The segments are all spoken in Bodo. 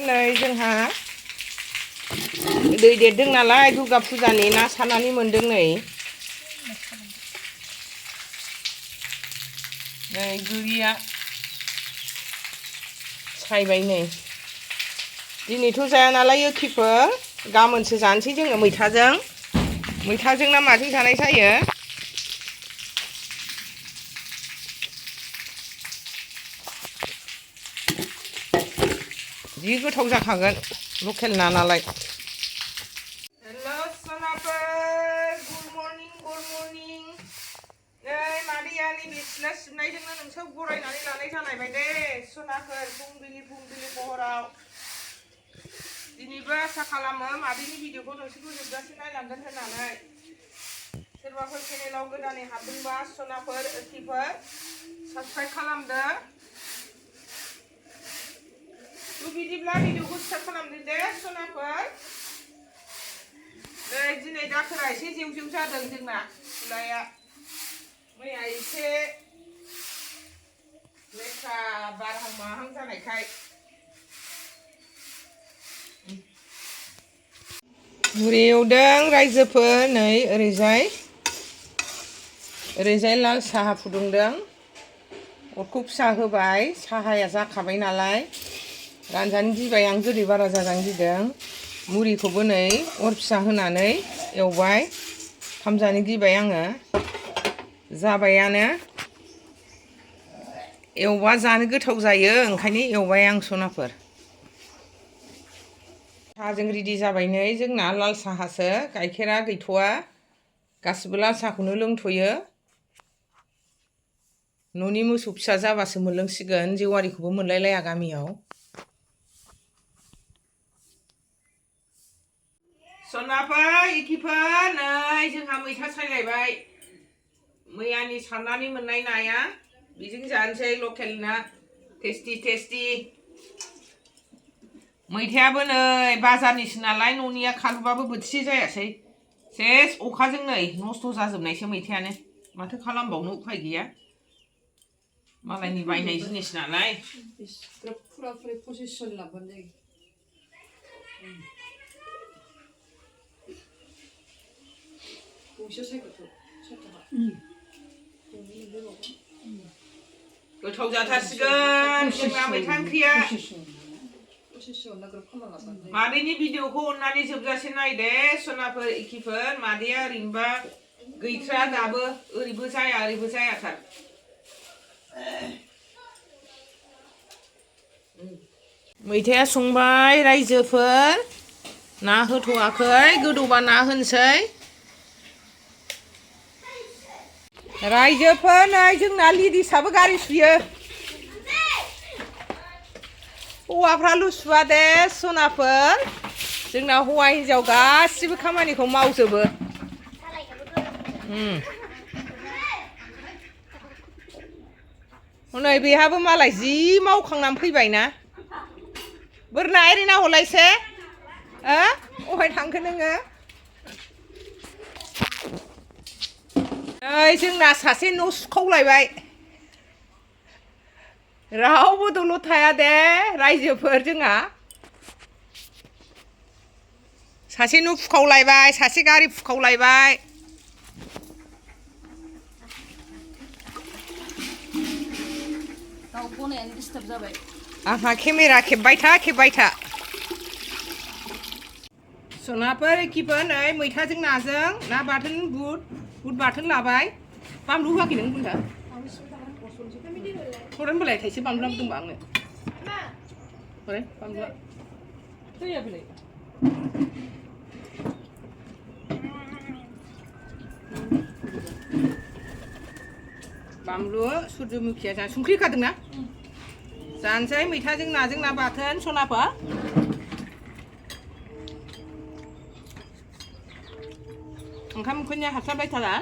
नै जोंहा दै देरदों नालाय दुर्गा फुजानि ना सारनानै मोनदों नै गोरिया सायबाय नै दिनैथ' जाया नालाय एखेफोर गाबोनसो जानोसै जोङो मैथाजों ना माजों जानाय जायो जि गोथाव जाखागोन लकेल ना नालाय हेलो सनाफोर गुड मर्निं नै मादैया नैबे सिथ्ला सिबनायजोंनो नोंसोर बरायनानै लानाय जालायबाय दे सनाफोर फुंबिलि हराव दिनैबो आसा खालामो मादैनि भिडिअखौ नोंसोरखौ जोबजासिम नायलांगोन होननानै सोरबाफोर चेनेलाव गोदानै हाबदोंबा सनाफोर ओंख्रिफोर साबस्क्राइब खालामदो बिदिब्ला भिडिअखौ स्टार्ट खालामदो दे सनाफोर नै दिनै दाखोरा एसे जेव जादों जोंना सिथ्लाया मैया एसे लेथ्रा बारहां माहां जानायखाय मुरि एवदों रायजोफोर नै ओरैजाय लाल साहा फुदुंदों अरखौ फिसा होबाय साहाया जाखाबाय नालाय रानजानो गिबाय आं गोदै बारा जाजानो गिदों मुरिखौबो नै अर फिसा होनानै एवबाय खामजानो गिबाय आङो जाबायानो एवबा जानो गोथाव जायो ओंखायनो एवबाय आं सनाफोर साहाजों रेडि जाबाय नै जोंना लाल साहासो गाइखेरा गैथ'वा गासिबो लाल साहाखौनो लोंथ'यो न'नि मोसौ फिसा जाबासो मोनलोंसिगोन जेवारिखौबो मोनलायलाया गामियाव सनाफोर इखिफोर नै जोंहा मैथा सायलायबाय मैयानि सारनानै मोननाय नाया बेजों जानोसै लकेल ना टेस्टि मैथायाबो नै बाजारनिसो नालाय न'निया खालुबाबो बोथिसे जायासै सेस अखाजों नै नस्थ' जाजोबनायसो मैथायानो माथो खालामबावनो उफाय गैया मालायनि बायनाय जिनिस नालाय गोथाव जाथारसिगोन जोंना मैथा ओंख्रिया मादैनि भिडिअखौ अननानै जोबजासे नायदे सनाफोर इखिफोर मादैया ओरैनोबा गैथ्रा दाबो ओरैबो जाया ओरैबो जायाथार मैथाया संबाय रायजोफोर ना होथ'वाखै गोदौबा ना होनोसै रायजोफोर नै जोंना लेडिसआबो गारि सुयो हौवाफ्राल' सुवा दे सनाफोर जोंना हौवा हिन्जाव गासिबो खामानिखौ मावजोबो नै बेहाबो मालाय जि मावखांनानै फैबायना बोरना एरैना हरलायसे अहाय थांखो नोङो नै जोंना सासे न' सुखावलायबाय रावबो दलद थाया दे रायजोफोर जोंहा सासे न' फुखावलायबाय सासे गारि फुखावलायबाय आंहा केमेरा खेबबाय था सनाफोर एखिफोर नै मैथाजों नाजों ना बाथोन बुट बाथोन लाबाय बानलु होआखै नों बुन्दा हरनो बोलाय थाइसे बानलु दंबा आंनो हरै बानलुआ फैया बोलाय बानलु सुरजमुखिया जा संख्रि होखादोंना जानोसै मैथाजों नाजों ना बाथोन सनाफोर ओंखाम उखैनाया हास्लाबलायथारा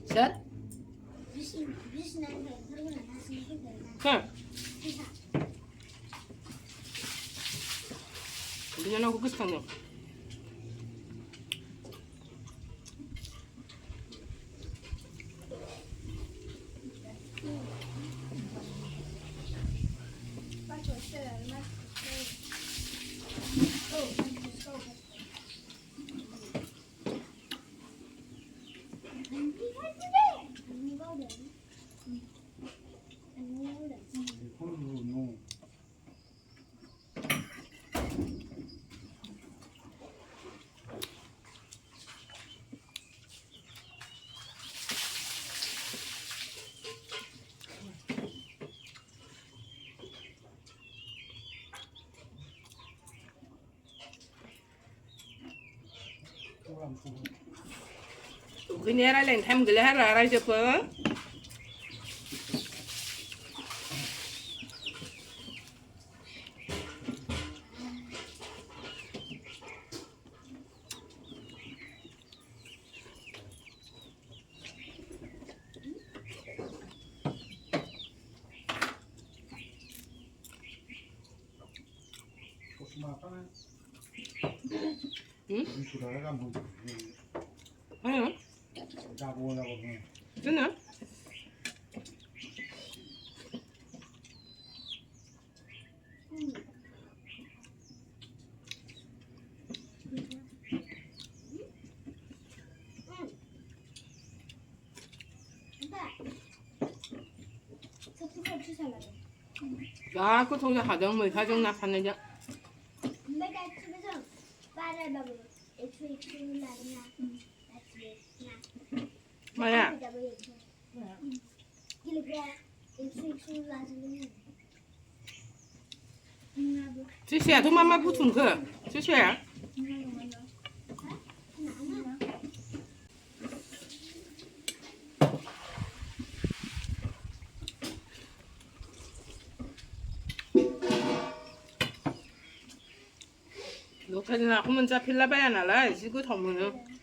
सोर बिनानावखौ गोसोखांदों 그냥 라랭 탐 그래 하라 알아줘 봐. 응? 아니요. 됐나? 야, 그 동네 하정물 가정 나파는냐? Mấy cái chứ bây giờ ba đây bà vừa x là nha là chị nha 뭐야? kg x là gì 지시야, 도마마 붙은 그. 지시야. 녹화나 하면 잡힐라 봐야 나라. 지금 더무는.